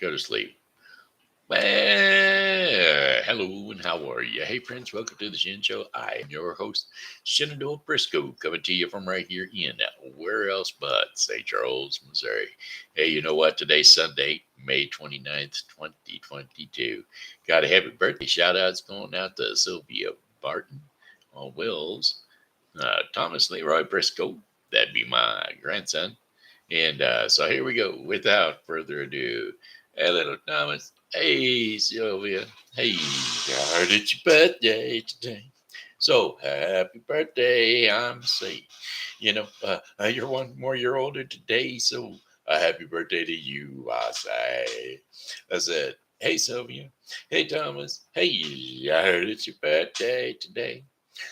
go to sleep. Well, hello and how are you? Hey, friends, welcome to the Shen Show. I am your host, Shenandoah Briscoe, coming to you from right here in where else but St. Charles, Missouri. Hey, you know what? Today's Sunday, May 29th, 2022. Got a happy birthday shout outs going out to Sylvia Barton on Wills, Thomas Leroy Briscoe. That'd be my grandson. And so here we go. Without further ado, hey, little Thomas. Hey, Sylvia. Hey, God, it's your birthday today. So happy birthday, I'm say. You're 1 more year older today, so happy birthday to you, I say. I said, hey, Sylvia. Hey, Thomas. Hey, I heard it's your birthday today.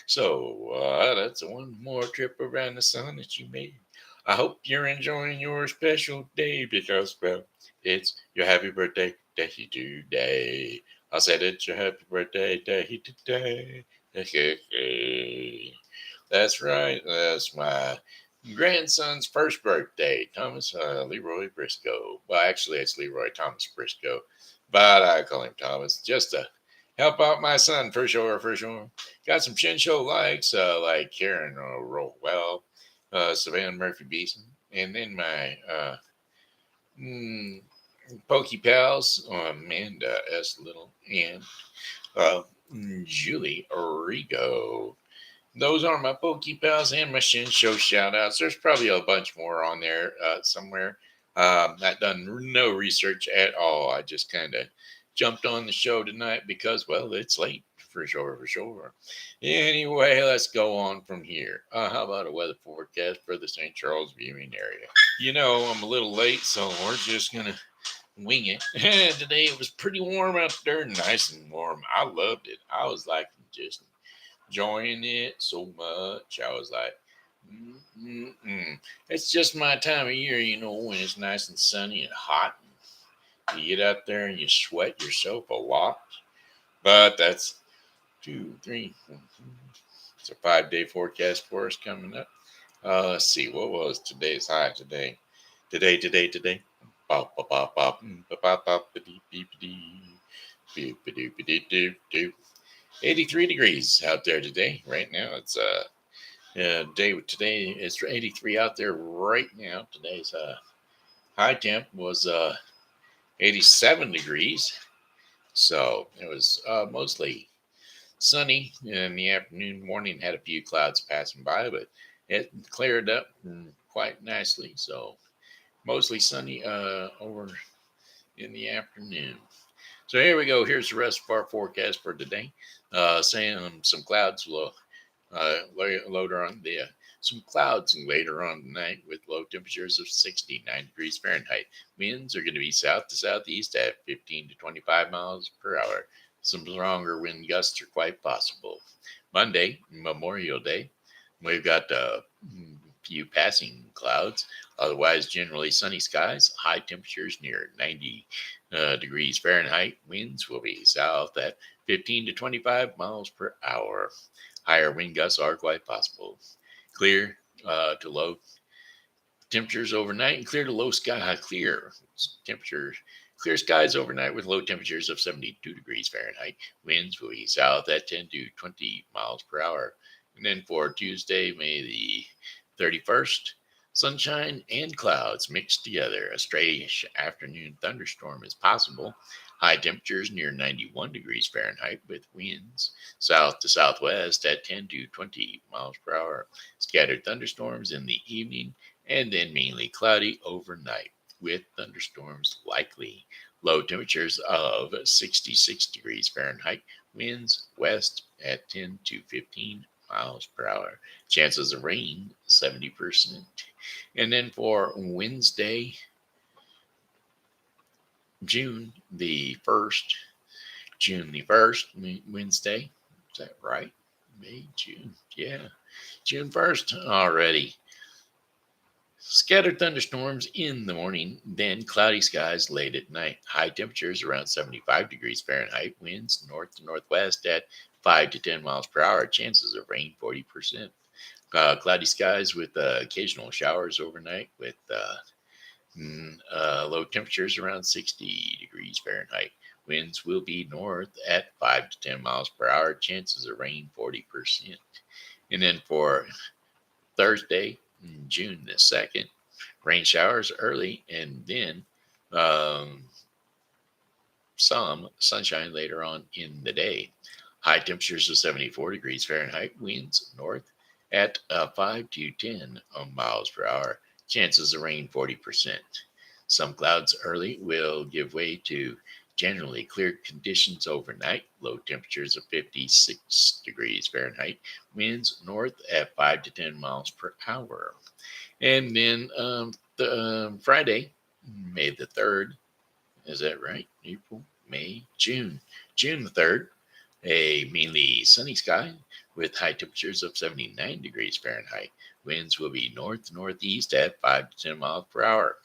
So that's one more trip around the sun that you made. I hope you're enjoying your special day because, well, it's your happy birthday day today. I said it's your happy birthday day today. That's right. That's my grandson's first birthday, Thomas Leroy Briscoe. Well, actually, it's Leroy Thomas Briscoe, but I call him Thomas just to help out my son for sure, for sure. Got some Shin Show likes, like Caren Rowell, Savann Murphy Beason, and then my mm, Pokey pals, Amanda S. Little, and uh, Julie Regot. Those are my Pokey pals and my Shin Show shout outs. There's probably a bunch more on there somewhere. Not done no research at all. I just kind of jumped on the show tonight because, well, it's late for sure, for sure. Anyway, let's go on from here. How about a weather forecast for the St. Charles viewing area? I'm a little late, so we're just going to wing it. Today it was pretty warm out there, nice and warm. I loved it. I was like just enjoying it so much. I was like, it's just my time of year, when it's nice and sunny and hot. And you get out there and you sweat yourself a lot. But that's 2, 3. It's a 5-day forecast for us coming up. Let's see, what was today's high today? Today. Bop, bop, bop, bop, bop, bop, bop, ba-dee, beep, beep, beep, beep, beep, beep. 83 degrees out there today. Right now, it's day today. It's 83 out there right now. Today's high temp was 87 degrees. So it was mostly sunny in the afternoon, morning. Had a few clouds passing by, but it cleared up quite nicely. So mostly sunny over in the afternoon. So here we go. Here's the rest of our forecast for today. Saying some clouds will later on some clouds later on tonight with low temperatures of 69 degrees Fahrenheit. Winds are going to be south to southeast at 15 to 25 miles per hour. Some stronger wind gusts are quite possible. Monday, Memorial Day, we've got a few passing clouds. Otherwise, generally sunny skies. High temperatures near 90 degrees Fahrenheit. Winds will be south at 15 to 25 miles per hour. Higher wind gusts are quite possible. Clear to low temperatures overnight and clear to low sky. Clear skies overnight with low temperatures of 72 degrees Fahrenheit. Winds will be south at 10 to 20 miles per hour. And then for Tuesday, May the 31st, sunshine and clouds mixed together. A stray afternoon thunderstorm is possible. High temperatures near 91 degrees Fahrenheit with winds south to southwest at 10 to 20 miles per hour. Scattered thunderstorms in the evening and then mainly cloudy overnight with thunderstorms likely. Low temperatures of 66 degrees Fahrenheit. Winds west at 10 to 15 miles per hour. Chances of rain 70%. And then for Wednesday, June the 1st, Wednesday. Is that right? May, June. Yeah. June 1st already. Scattered thunderstorms in the morning, then cloudy skies late at night. High temperatures around 75 degrees Fahrenheit. Winds north to northwest at 5 to 10 miles per hour. Chances of rain 40%. Cloudy skies with occasional showers overnight with Low temperatures around 60 degrees Fahrenheit. Winds will be north at 5 to 10 miles per hour. Chances of rain 40%. And then for Thursday, June the 2nd, rain showers early and then um, some sunshine later on in the day. High temperatures of 74 degrees Fahrenheit. Winds north at 5 to 10 miles per hour. Chances of rain 40%. Some clouds early will give way to generally clear conditions overnight. Low temperatures of 56 degrees Fahrenheit. Winds north at 5 to 10 miles per hour. And then Friday, May the 3rd, is that right? April, May, June. June the 3rd, a mainly sunny sky with high temperatures of 79 degrees Fahrenheit. Winds will be north-northeast at 5 to 10 miles per hour.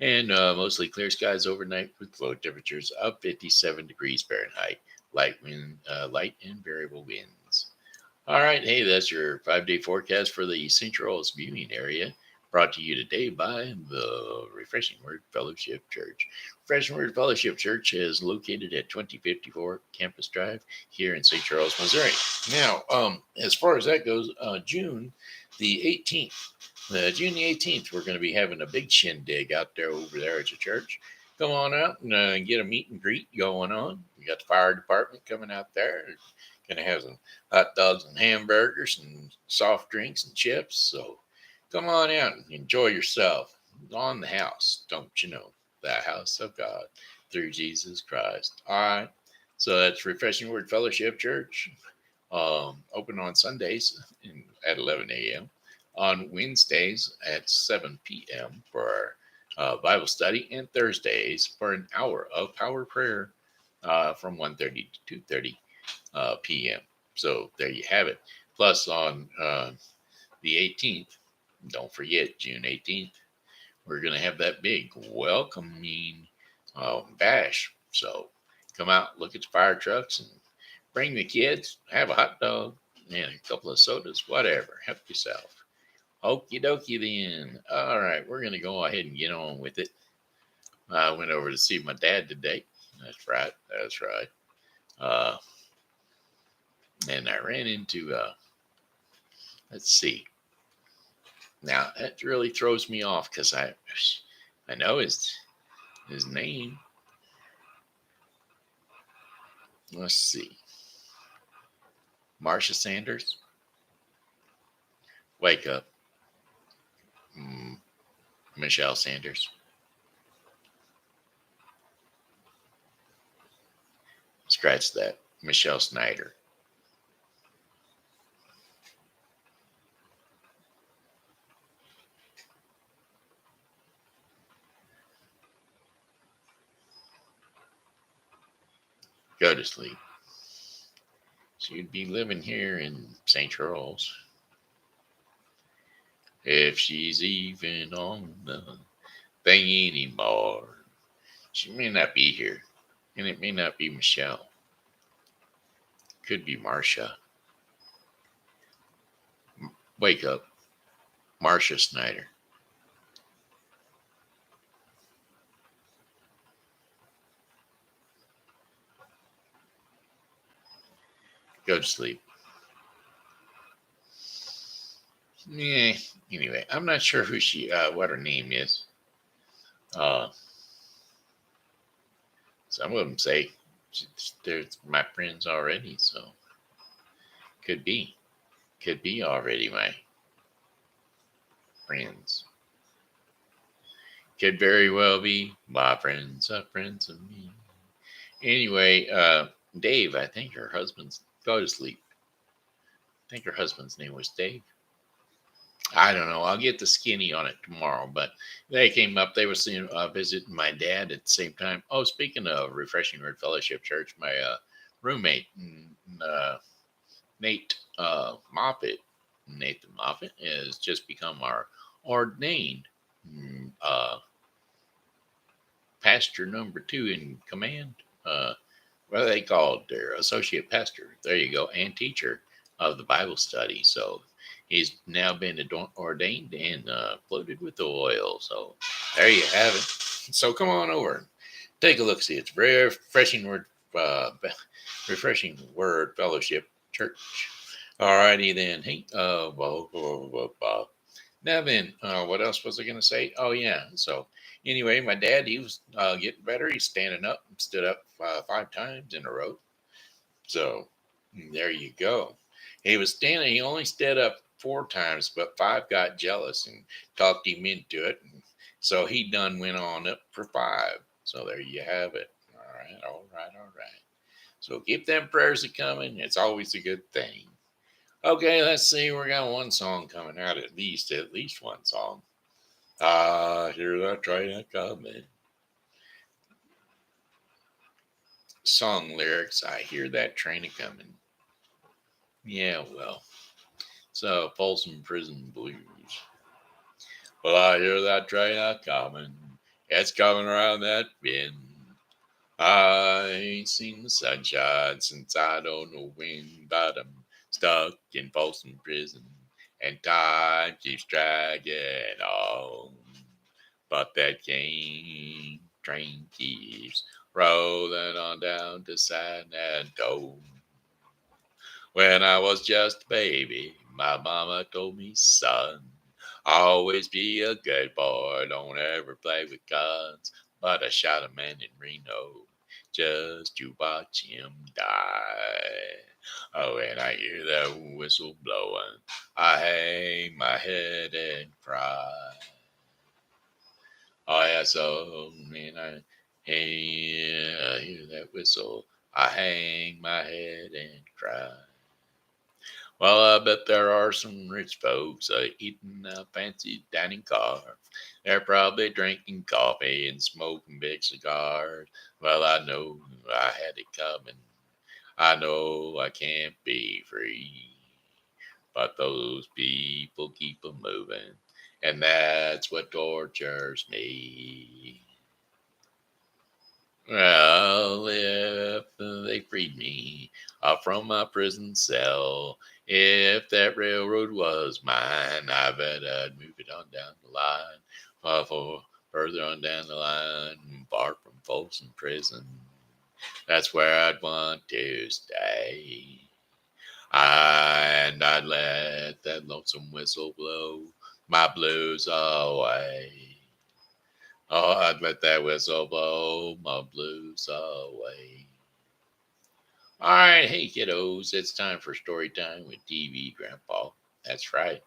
And mostly clear skies overnight with low temperatures of 57 degrees Fahrenheit. Light and variable winds. All right, hey, that's your 5-day forecast for the St. Charles viewing area. Brought to you today by the Refreshing Word Fellowship Church. Refreshing Word Fellowship Church is located at 2054 Campus Drive here in St. Charles, Missouri. Now, as far as that goes, June the 18th, we're going to be having a big shindig out there over there at the church. Come on out and get a meet and greet going on. We got the fire department coming out there. Going to have some hot dogs and hamburgers and soft drinks and chips. So come on out and enjoy yourself on the house. Don't you know? The house of God through Jesus Christ. All right. So that's Refreshing Word Fellowship Church. Open on Sundays at 11 a.m. On Wednesdays at 7 p.m. for our Bible study, and Thursdays for an hour of power prayer from 1:30 to 2:30 p.m. So there you have it. Plus on the 18th, don't forget June 18th, we're going to have that big welcoming bash. So come out, look at the fire trucks, and bring the kids, have a hot dog and a couple of sodas, whatever. Help yourself. Okie dokie then. All right, we're going to go ahead and get on with it. I went over to see my dad today. That's right. And I ran into, let's see. Now, that really throws me off because I know his name. Let's see. Marcia Sanders. Wake up. Michelle Sanders. Scratch that. Michelle Snyder. Go to sleep. She'd be living here in St. Charles. If she's even on the thing anymore. She may not be here. And it may not be Michelle. Could be Marcia. Wake up. Marcia Snyder. Go to sleep. Yeah. Anyway, I'm not sure who what her name is. Some of them say they're my friends already, so could be already my friends. Could very well be my friends are friends of me. Anyway, Dave, I think her husband's go to sleep. I think her husband's name was Dave. I don't know. I'll get the skinny on it tomorrow. But they came up. They were visiting my dad at the same time. Oh, speaking of Refreshing Word Fellowship Church, my roommate, Nathan Moffat, has just become our ordained pastor number 2 in command. What are they called? Their associate pastor. There you go. And teacher of the Bible study. So He's now been ordained and floated with oil. So there you have it. So come on over, take a look. See, it's very uh, refreshing word fellowship church. Alrighty then. Hey, now then, what else was I gonna say? Oh yeah. So anyway, my dad, he was getting better. He's standing up, stood up 5 times in a row. So there you go. He was standing. He only stood up 4 times, but 5 got jealous and talked him into it. And so he done went on up for 5. So there you have it. All right, all right, all right. So keep them prayers a coming. It's always a good thing. Okay, let's see. We got one song coming out, at least one song. Hear that train coming. Song lyrics. I hear that train a coming. Yeah, well. So Folsom Prison Blues. Well, I hear that train a coming. It's coming around that bend. I ain't seen the sunshine since I don't know when, but I'm stuck in Folsom Prison, and time keeps dragging on. But that train keeps rolling on down to San Antone. When I was just a baby, my mama told me, son, always be a good boy, don't ever play with guns. But I shot a man in Reno just to watch him die. Oh, and I hear that whistle blowing, I hang my head and cry. Oh, yeah, so, man, I hear that whistle, I hang my head and cry. Well, I bet there are some rich folks eating a fancy dining car. They're probably drinking coffee and smoking big cigars. Well, I know I had it coming. I know I can't be free. But those people keep a moving, and that's what tortures me. Well, if they freed me from my prison cell, if that railroad was mine, I bet I'd move it on down the line, for further on down the line, far from folks in prison. That's where I'd want to stay. And I'd let that lonesome whistle blow my blues away. Oh, I'd let that whistle blow my blues away. All right, hey kiddos, it's time for story time with TV Grandpa. That's right.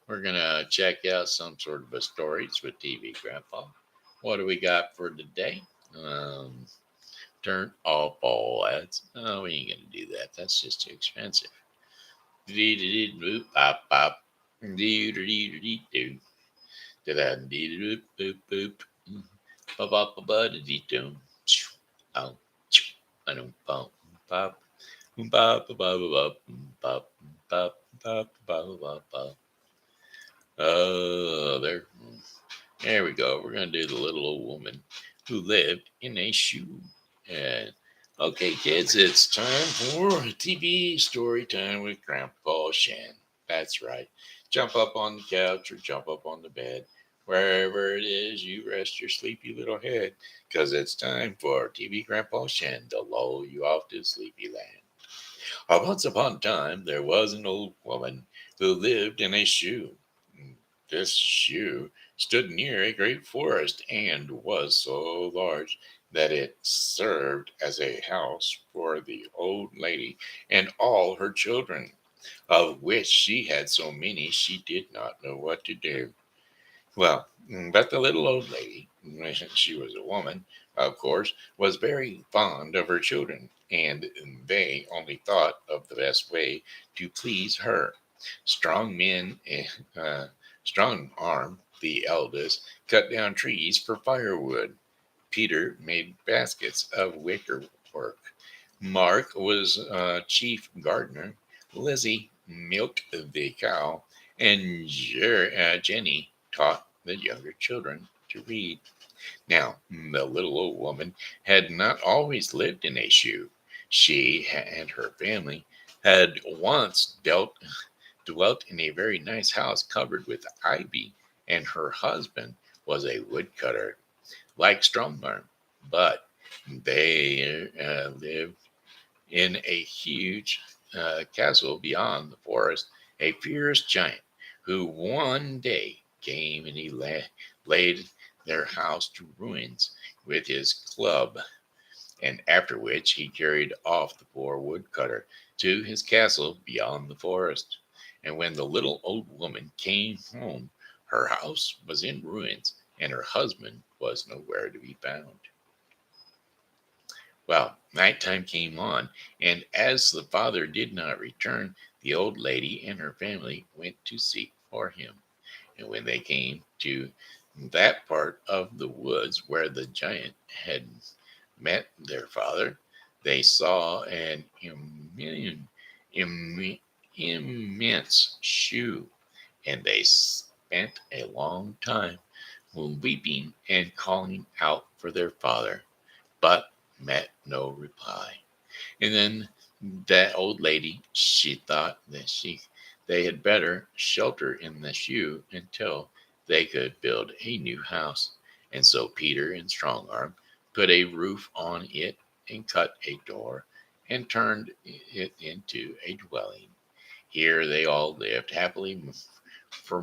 We're gonna check out some sort of a stories with TV Grandpa. What do we got for today? Turn off all ads. Oh, we ain't gonna do that. That's just too expensive. Boop bop bop. Doo doo doo doo doo. Da da doo boop boop boop. Ba ba ba ba dee doo. Oh, I don't bump bop. Ba ba ba ba ba ba ba ba ba ba. Oh, there we go. We're gonna do the little old woman who lived in a shoe. And okay, kids, it's time for TV story time with Grandpa Shen. That's right. Jump up on the couch or jump up on the bed, wherever it is you rest your sleepy little head, because it's time for TV Grandpa Shen to lull you off to sleepy land. Once upon a time, there was an old woman who lived in a shoe. This shoe stood near a great forest and was so large that it served as a house for the old lady and all her children, of which she had so many she did not know what to do. Well, but the little old lady, she was a woman, of course, was very fond of her children, and they only thought of the best way to please her. Strong men, Strong Arm, the eldest, cut down trees for firewood. Peter made baskets of wicker work. Mark was chief gardener. Lizzie milked the cow, and Jenny taught the younger children to read. Now, the little old woman had not always lived in a shoe. She and her family had once dwelt in a very nice house covered with ivy, and her husband was a woodcutter, like Strongarm. But they lived in a huge castle beyond the forest, a fierce giant who one day came and he laid their house to ruins with his club, and after which he carried off the poor woodcutter to his castle beyond the forest. And when the little old woman came home, her house was in ruins, and her husband was nowhere to be found. Well, nighttime came on, and as the father did not return, the old lady and her family went to seek for him. And when they came to that part of the woods where the giant had met their father, they saw an immense shoe, and they spent a long time weeping and calling out for their father, but met no reply. And then that old lady, she thought that they had better shelter in the shoe until they could build a new house. And so Peter and Strongarm put a roof on it and cut a door and turned it into a dwelling. Here they all lived happily for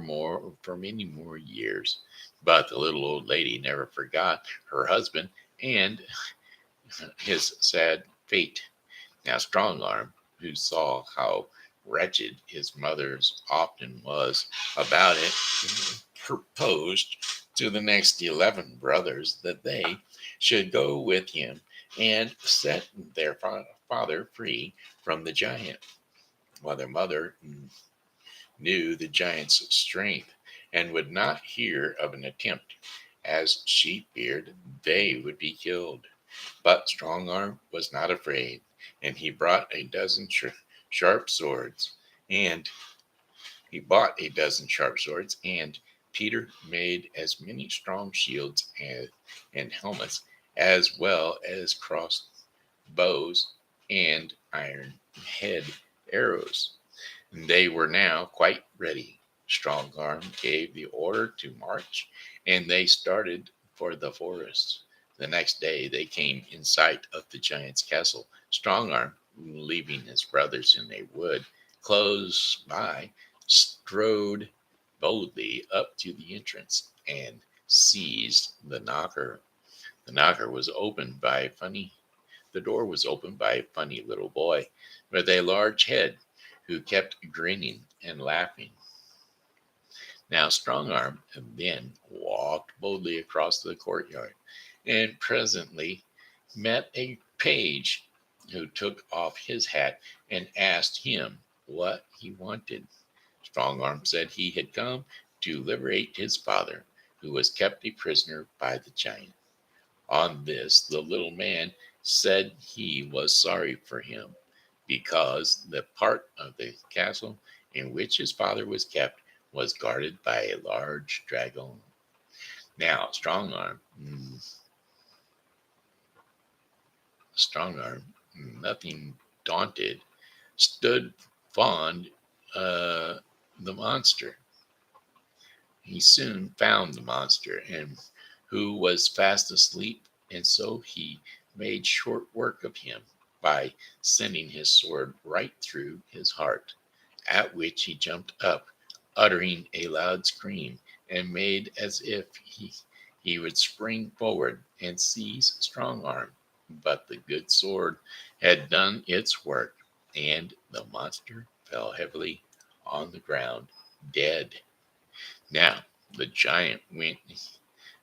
many more years. But the little old lady never forgot her husband and his sad fate. Now Strongarm, who saw how wretched his mother's often was about it, proposed to the next 11 brothers that they should go with him and set their father free from the giant, while their mother knew the giant's strength and would not hear of an attempt, as she feared they would be killed. But Strongarm was not afraid, and he brought a dozen sharp swords, and he bought a dozen sharp swords, and Peter made as many strong shields and helmets, as well as cross bows and iron head arrows. They were now quite ready. Strongarm gave the order to march, and they started for the forest. The next day they came in sight of the giant's castle. Strongarm, leaving his brothers in a wood close by, strode boldly up to the entrance and seized the knocker. The knocker was opened by a funny The door was opened by a funny little boy with a large head who kept grinning and laughing. Now Strongarm then walked boldly across the courtyard and presently met a page who took off his hat and asked him what he wanted. Strongarm said he had come to liberate his father, who was kept a prisoner by the giant. On this, the little man said he was sorry for him, because the part of the castle in which his father was kept was guarded by a large dragon. Now, Strongarm, nothing daunted, stood fond the monster. He soon found the monster, and who was fast asleep, and so he made short work of him by sending his sword right through his heart, at which he jumped up, uttering a loud scream, and made as if he would spring forward and seize Strongarm. But the good sword had done its work, and the monster fell heavily on the ground, dead. Now the giant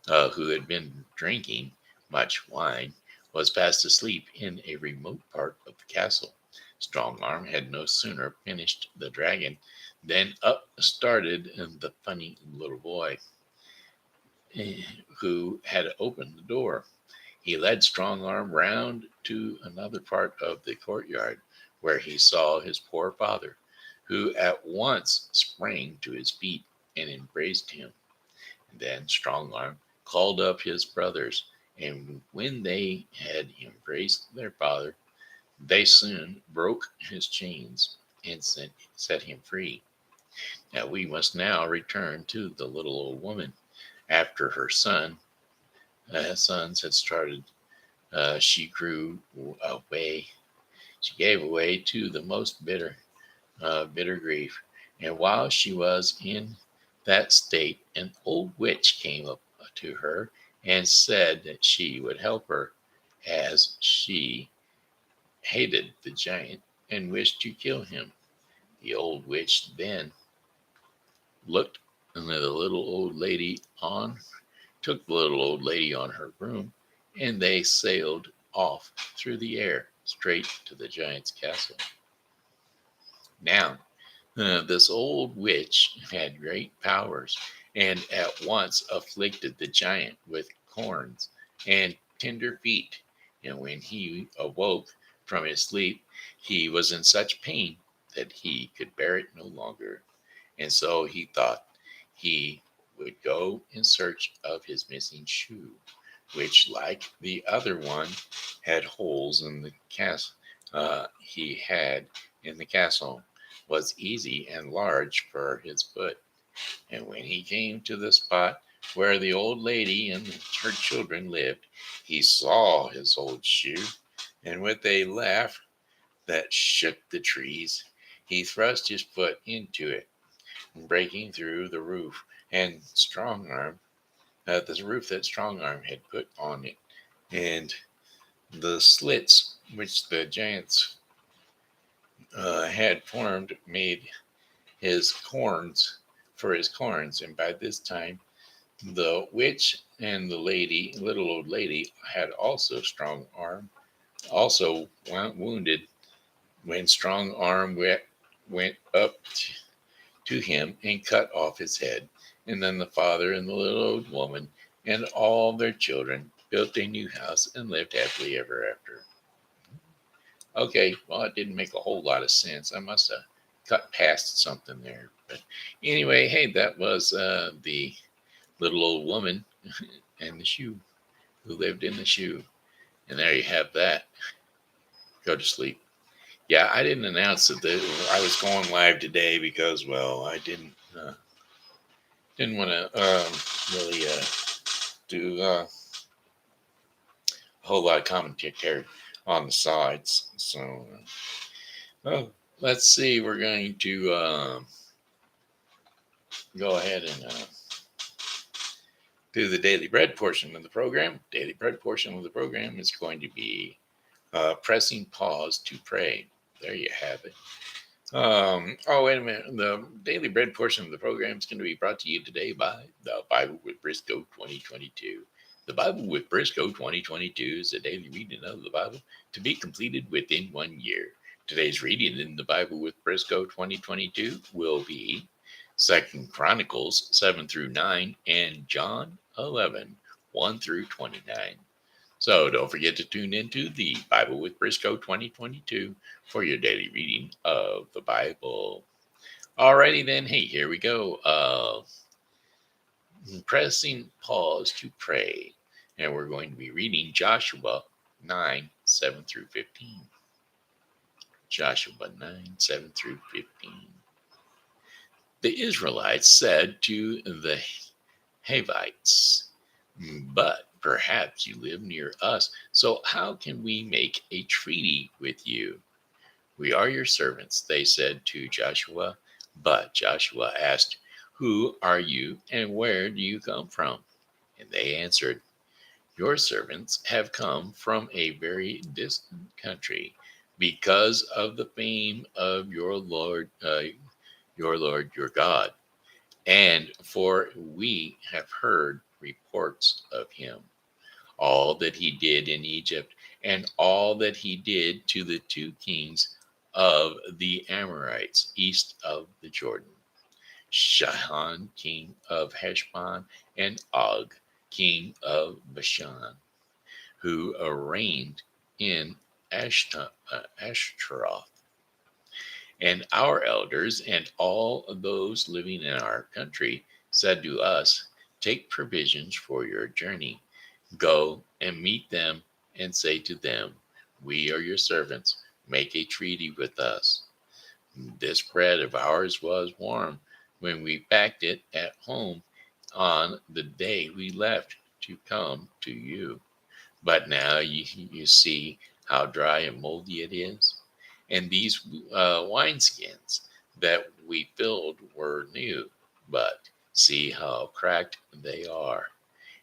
who had been drinking much wine, was fast asleep in a remote part of the castle. Strongarm had no sooner finished the dragon than up started the funny little boy who had opened the door. He led Strongarm round to another part of the courtyard, where he saw his poor father, who at once sprang to his feet and embraced him. Then Strongarm called up his brothers, and when they had embraced their father, they soon broke his chains and set him free. Now we must now return to the little old woman. After her sons had started, she grew away. She gave way to the most bitter grief. And while she was in that state, an old witch came up to her and said that she would help her, as she hated the giant and wished to kill him. The old witch then looked the little old lady on, took the little old lady on her broom, and they sailed off through the air straight to the giant's castle. Now, this old witch had great powers and at once afflicted the giant with corns and tender feet. And when he awoke from his sleep, he was in such pain that he could bear it no longer. And so he thought he would go in search of his missing shoe, which, like the other one, had holes in the castle. He had in the castle was easy and large for his foot. And when he came to the spot where the old lady and her children lived, he saw his old shoe, and with a laugh that shook the trees, he thrust his foot into it, breaking through the roof and strong arm, the roof that strong arm had put on it, and the slits which the giants had formed made his corns for his corns. And by this time, the witch and the little old lady, had also strong arm, also wounded when strong arm went up to him and cut off his head. And then the father and the little old woman and all their children built a new house and lived happily ever after. Okay, well, it didn't make a whole lot of sense. I must have cut past something there. But anyway, hey, that was the little old woman and the shoe, who lived in the shoe. And there you have that. Go to sleep. Yeah, I didn't announce that I was going live today because, well, I didn't want to really do a whole lot of commentary on the sides. So, well, let's see. We're going to go ahead and do the daily bread portion of the program. Daily bread portion of the program is going to be pressing pause to pray. There you have it. Oh, wait a minute. The daily bread portion of the program is going to be brought to you today by the Bible with Briscoe 2022. The Bible with Briscoe 2022 is a daily reading of the Bible to be completed within 1 year. Today's reading in the Bible with Briscoe 2022 will be 2 Chronicles 7 through 9 and John 11, 1 through 29. So don't forget to tune into the Bible with Briscoe 2022 for your daily reading of the Bible. Alrighty then, hey, here we go. Pressing pause to pray. And we're going to be reading Joshua 9, 7 through 15. Joshua 9, 7 through 15. The Israelites said to the Hivites, "But perhaps you live near us, so how can we make a treaty with you?" "We are your servants," they said to Joshua. But Joshua asked, "Who are you and where do you come from?" And they answered, "Your servants have come from a very distant country because of the fame of your Lord, your God. And for we have heard reports of him, all that he did in Egypt, and all that he did to the two kings of the Amorites east of the Jordan, Sihon, king of Heshbon, and Og, king of Bashan, who reigned in Ashtaroth. And our elders and all those living in our country said to us, 'Take provisions for your journey. Go and meet them and say to them, we are your servants. Make a treaty with us.' This bread of ours was warm, when we packed it at home on the day we left to come to you. But now you see how dry and moldy it is. And these wineskins that we filled were new, but see how cracked they are.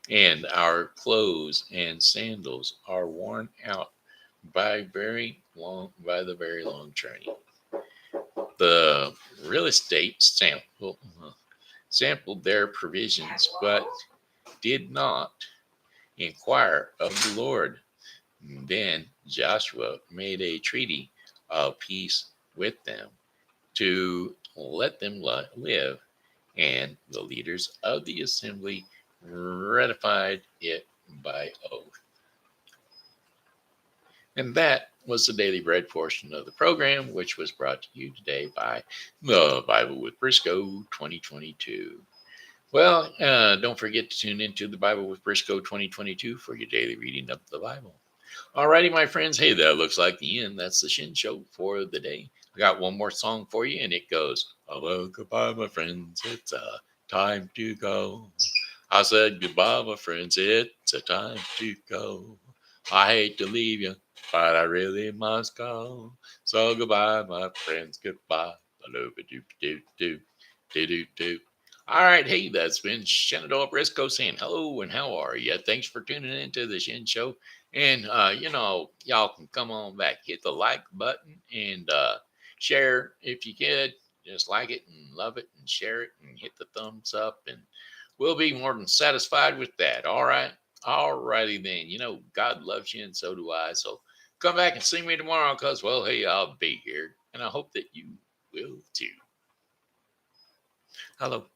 And our clothes and sandals are worn out by the very long journey. The real estate sampled their provisions, but did not inquire of the Lord. Then Joshua made a treaty of peace with them to let them live, and the leaders of the assembly ratified it by oath. And that was the Daily Bread portion of the program, which was brought to you today by the Bible with Briscoe 2022. Well, don't forget to tune into the Bible with Briscoe 2022 for your daily reading of the Bible. Alrighty, my friends. Hey, that looks like the end. That's the Shen Show for the day. I got one more song for you, and it goes, "Hello, goodbye, my friends. It's time to go." I said, "Goodbye, my friends. It's a time to go. I hate to leave you, but I really must go. So goodbye, my friends. Goodbye. Doop. All right, hey, that's been Shenandoah Briscoe saying hello and how are you? Thanks for tuning into the Shen Show. And, y'all can come on back, hit the like button and share if you could. Just like it and love it and share it and hit the thumbs up. And we'll be more than satisfied with that. All right. All righty then. God loves you and so do I. So come back and see me tomorrow because, well, hey, I'll be here. And I hope that you will too. Hello.